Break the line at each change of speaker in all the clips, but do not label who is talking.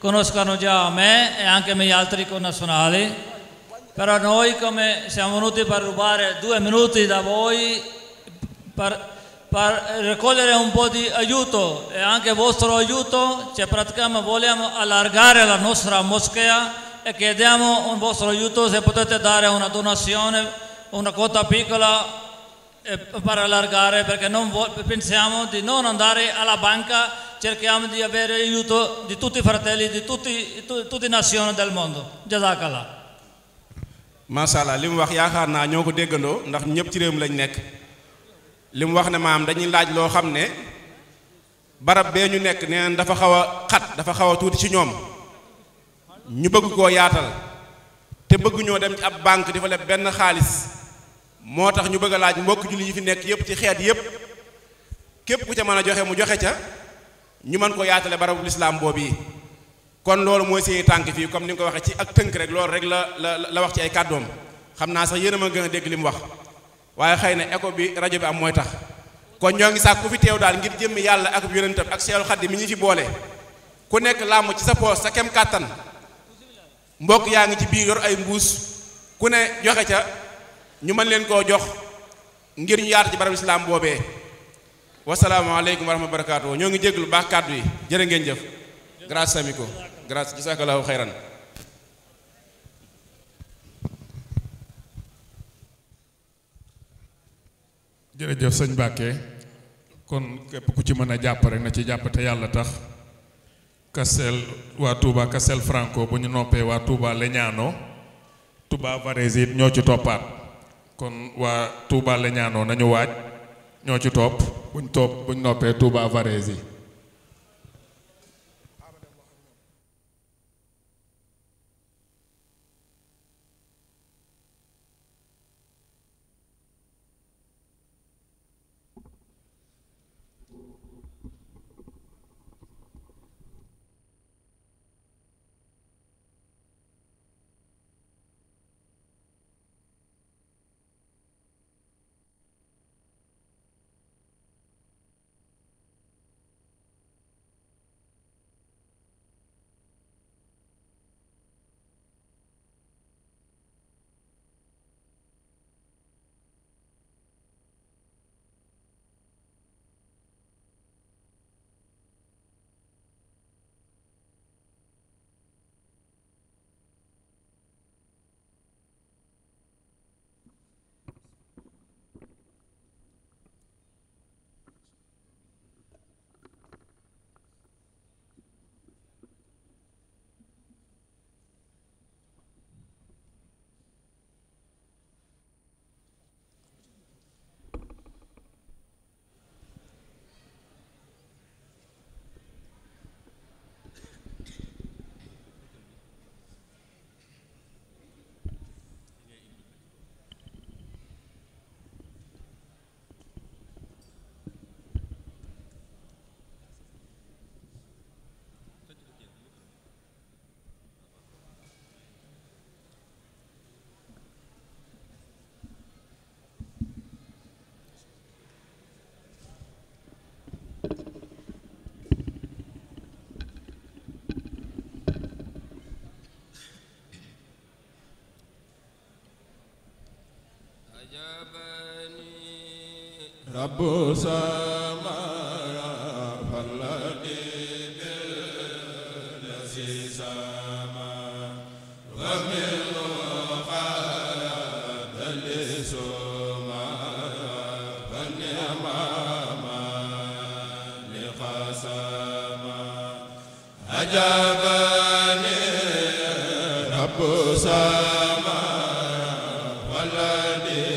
conoscano già me e anche gli altri connazionali, però noi come siamo venuti per rubare 2 minuti da voi per raccogliere un po' di aiuto e anche vostro aiuto, cioè praticamente vogliamo allargare la nostra moschea e chiediamo un vostro aiuto se potete dare una donazione, una quota piccola per allargare, perché pensiamo di non andare alla banca, cerchiamo di avere aiuto di tutti i fratelli di tutte le nazioni del mondo. Jazakallah.
Mashallah li mu wax yaakaar naa ñoo ko déggandoo ndax ñëpp ci réew mi lañ nekk li mu wax ne maam dañuy laaj loo xam ne barab bee ñu nekk nee na dafa xaw a xat dafa xaw a tuuti ci ñoom ñu bëgg koo yaatal te bëgg ñoo dem ci ab banque di fa leb benn xaalis moo tax ñu bëgg a laaj mbokk julli yi fi nekk yëpp ci xeet yëpp képp ku ca mën a joxe mu joxe ca ñu mën ko yaatale barabu lislaam boobu yi kon loolu mooy seeni tànk fii comme ni nga ko waxee ci ak tënk rek loolu rek la wax ci ay kàddoom xam naa sax yéen a ma gën a dégg li mu wax waaye xëy na écho bi rajo bi am mooy tax kon ñoo ngi sax ku fi teew daal ngir jëmmi yàlla ak yonentam ak Seexul Xadiim mi ñu fi boole ku nekk làmb ci sa poos sa kem kàttan mbokk yaa ngi ci biir yor ay mbuus ku ne joxe ca ñu mën leen koo jox ngir ñu yaatu ci barabu lislaam boobee wasalaamaaleykum wa rahmatullahi wa barakaatu ñoo ngi jéglu baax kàddu yi jërë ngeen jëf grâce Samiko grâce jazakallahu xayran
jërëjëf sëñ Mbàkke kon képp ku ci mën a jàpp rek na ci jàpp te yàlla tax Castel waa Touba Castel Franco bu ñu noppee waa Touba Legnano Touba Varese it ñoo ci toppaat kon waa Touba Legnano nañu waaj ñoo ci topp buñ noppee Touba Varese
رب سما فالذي بالذي سما ومن خاد لسما فالنعم لخسما أجابني رب سما والذي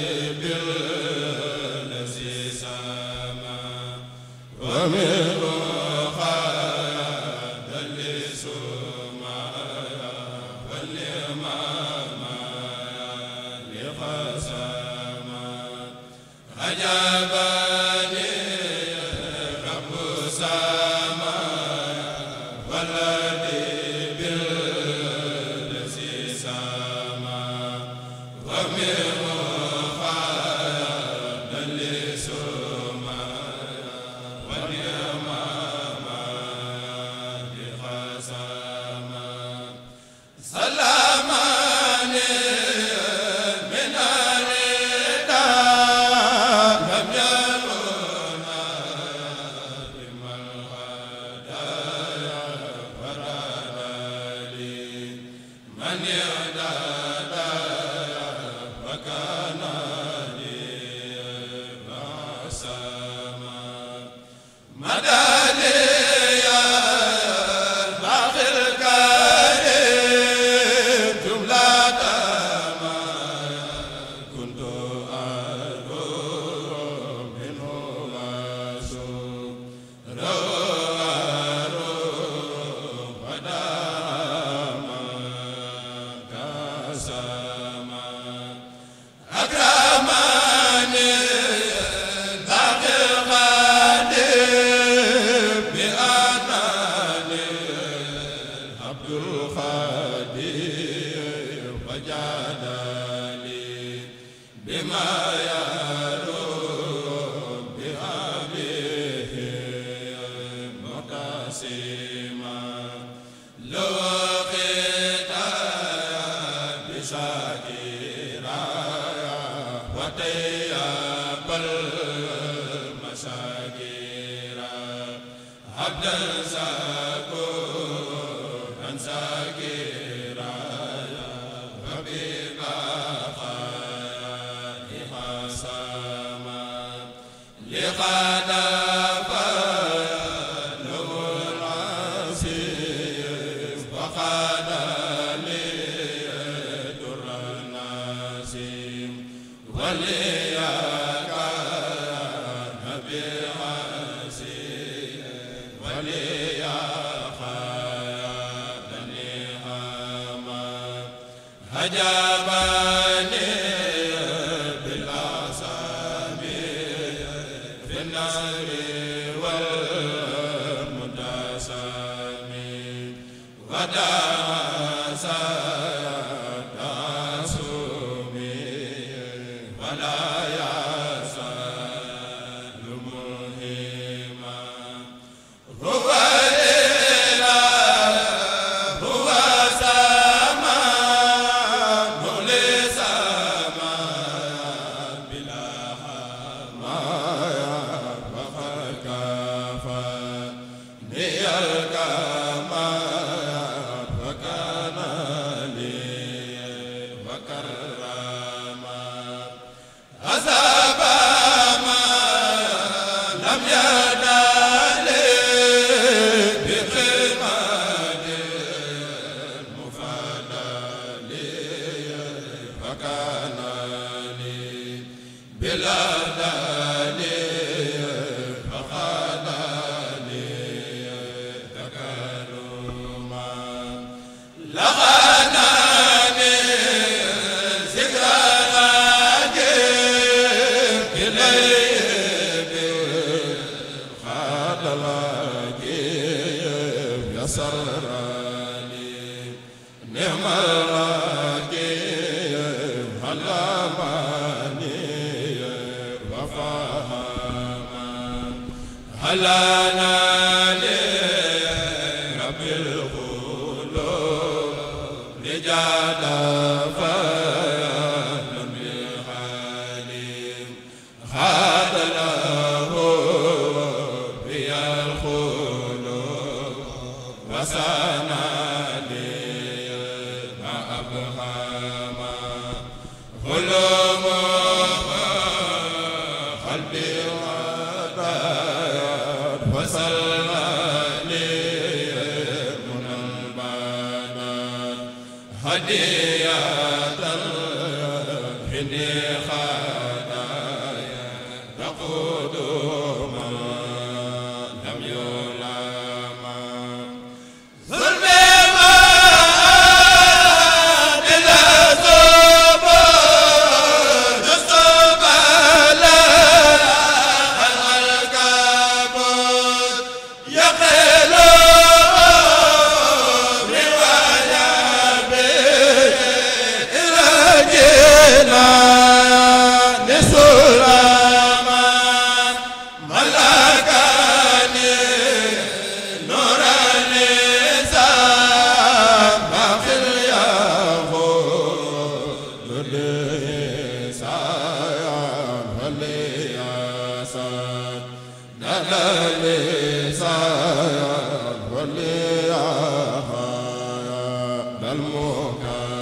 المكان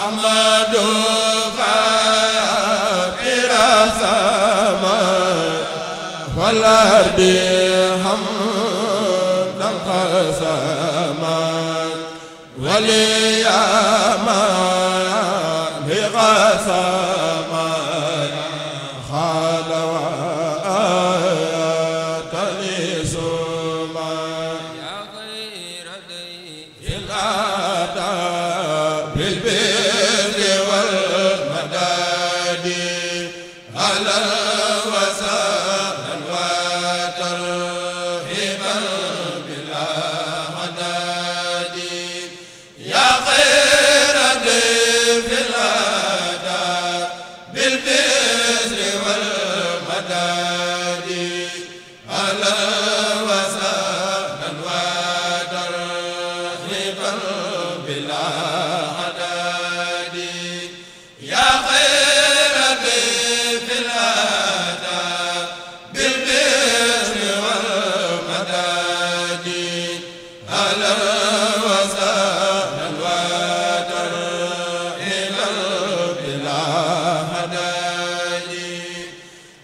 Ahmadu وردي حمدا قسما ولياما بقسما خال وآتني سما يا خير ضيف الآداب بالبر والمداد على وسهلا وترحيبا بلا حداد يا خير ضيف الآداب بالبر والمداد على وسهلا وترحيبا بلا حداد يا خير ضيف الآداب بالبر والمداد على وسهلا وترحيبا بلا حداد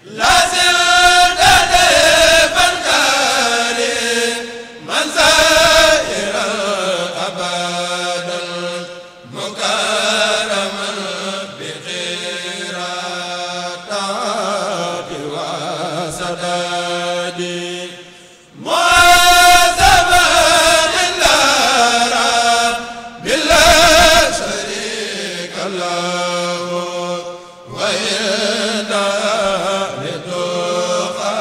لا زلت ضيفا كريما زائرا أبدا مكرما بخيرات وسداد معذبا لله بلا شريك له وإذا للتقى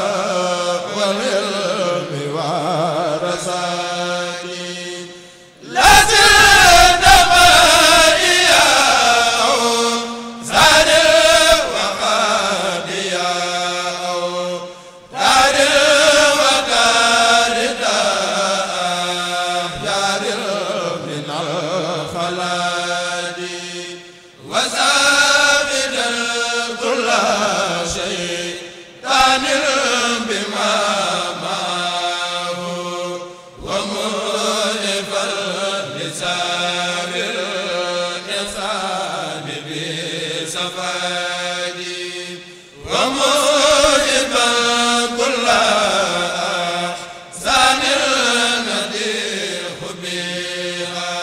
والعلم ورساد لا زلت مائياه زاد وقادياه دار ودار دار من الخلاد وزابدا كل شيء دان بما معه ومؤلفا لسان الإحسان بسفادي ومؤلفا كل أحسان نديخ بها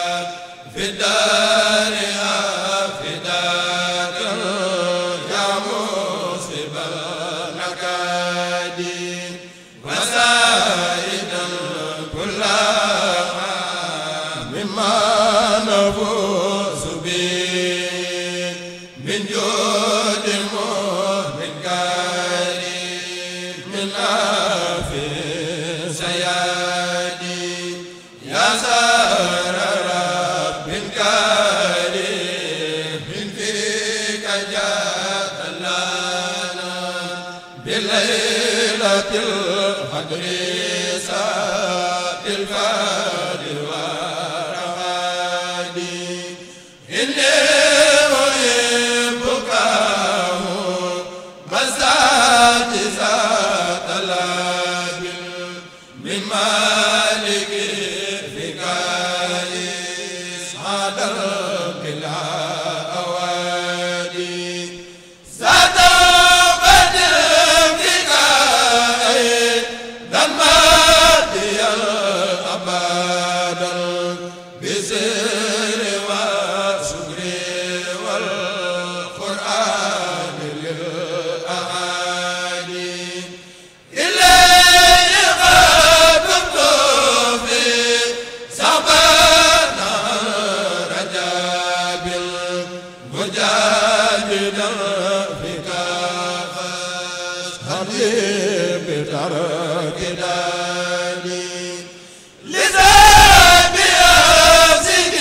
في الدار فداك يا مصيب النكاد وزائدا كل مما نفوز به من جود من كريم من آفي سيادي يا زار رب كريم فيك جاء لنا بليلة القدر ساعة الفجر والرغد إني أحبك مزات ذات لاب من مالك فيك إسعاد بلا أوادي ذات بدر فيك أيضا مادي أبدا بسر وشكر والقرآن للأعادي إليه خاتمت في سبانا رجاب مجاهدا فيك فاشهد بترك داني لذا بأسك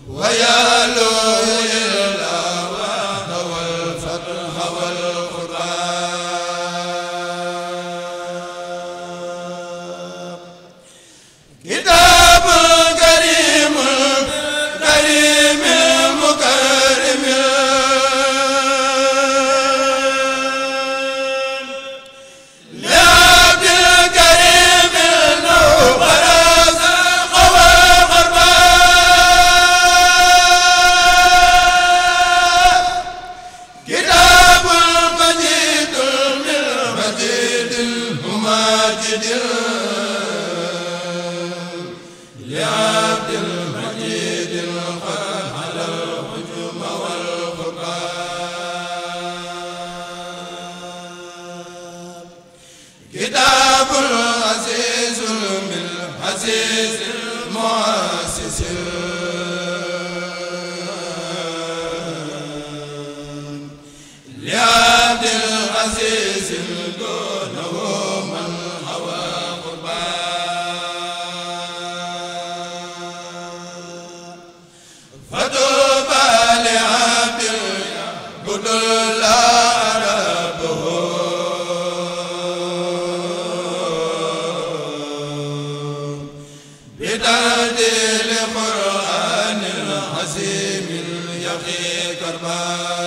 ويا لو العزيز المؤسس لعبد العزيز دونه من هوى قربان فطوبى لعبد يعبد الله ربه بتعديل قرآن العظيم يقي كربان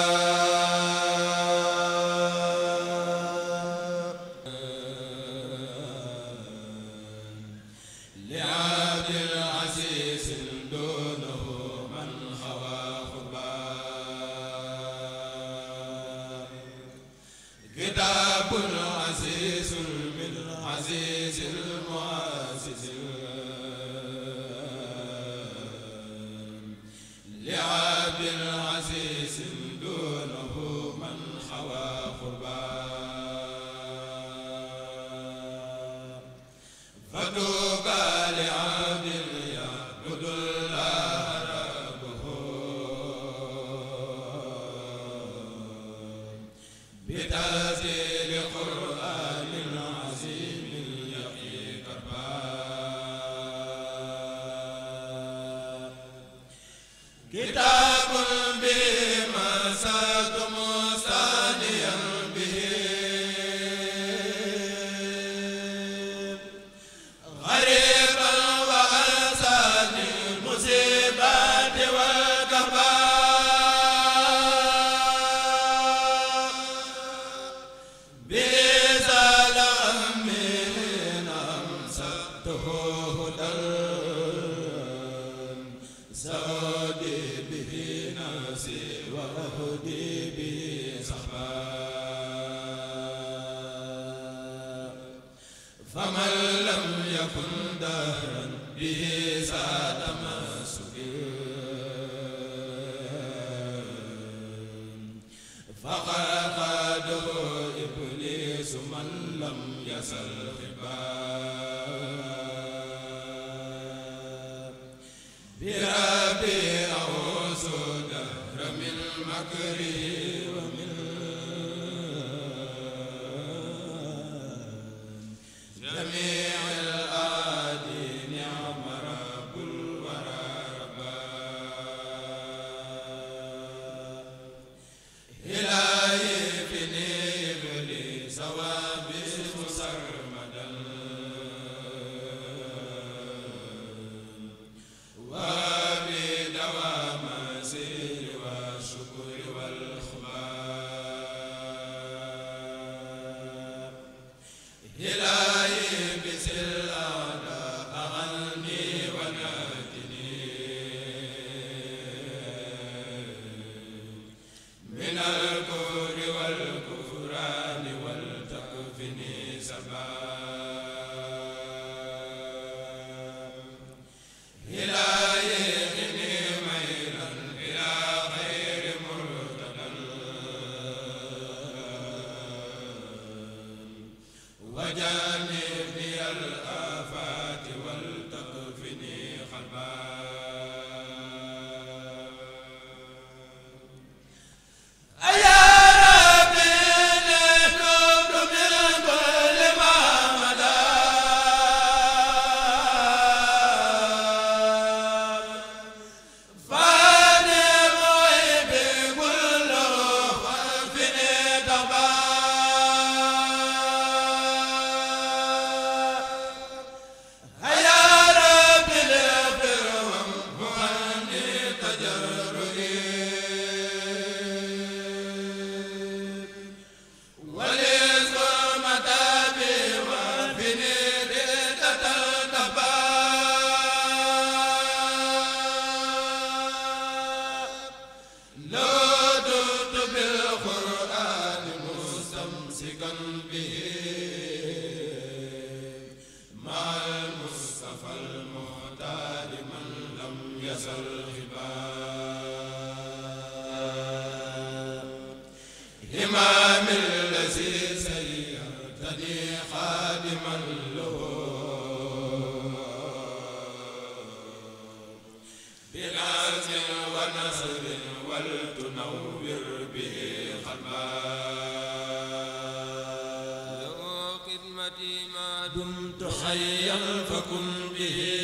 لعبد العزيز دونه من هوى قربان كتاب عزيز من عزيز المؤسس لعبد العزيز دونه من حوى قربان فطوبى لعبد يعبد الله ربه بتنزيل قرآن عظيم يقي كربان كتاب بما ساتم ثانيا به غريبا وأنسان المصيبات والكفاء بزال من أمسكته هدى سعودي به نفسي وأهدي به صحبا فمن لم يكن دهرا به زاد مسك فقد قاده إبليس من لم يسل خبا بربي أعوذ دهر من مكره ومن جميع الأعداء نعم رب الورى ربا إلهي فيني إبليس وبسم سرمدا وبدوام سير والشكر والخبار إلهي بسل الأعداء عني ونجني من الكفر والكفران ولتكفني سباب إلهي إني ميلا إلى غير مرتدى وجانبني الآفات ولتكفني خلبا يا ربي نتوب من كل ما مدى فاني معيبي كله وانفني توبا يا ربي اغفر وامحو عني تجرئي وليزم متابي وانفني ردة الدبا لو دمت بالقرآن مستمسكا به مع المصطفى المختار من لم يزل خبا إمام الذي سير سيرتني خادما له نور به قلبا خدمتي ما دمت حيا فكن به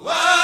wa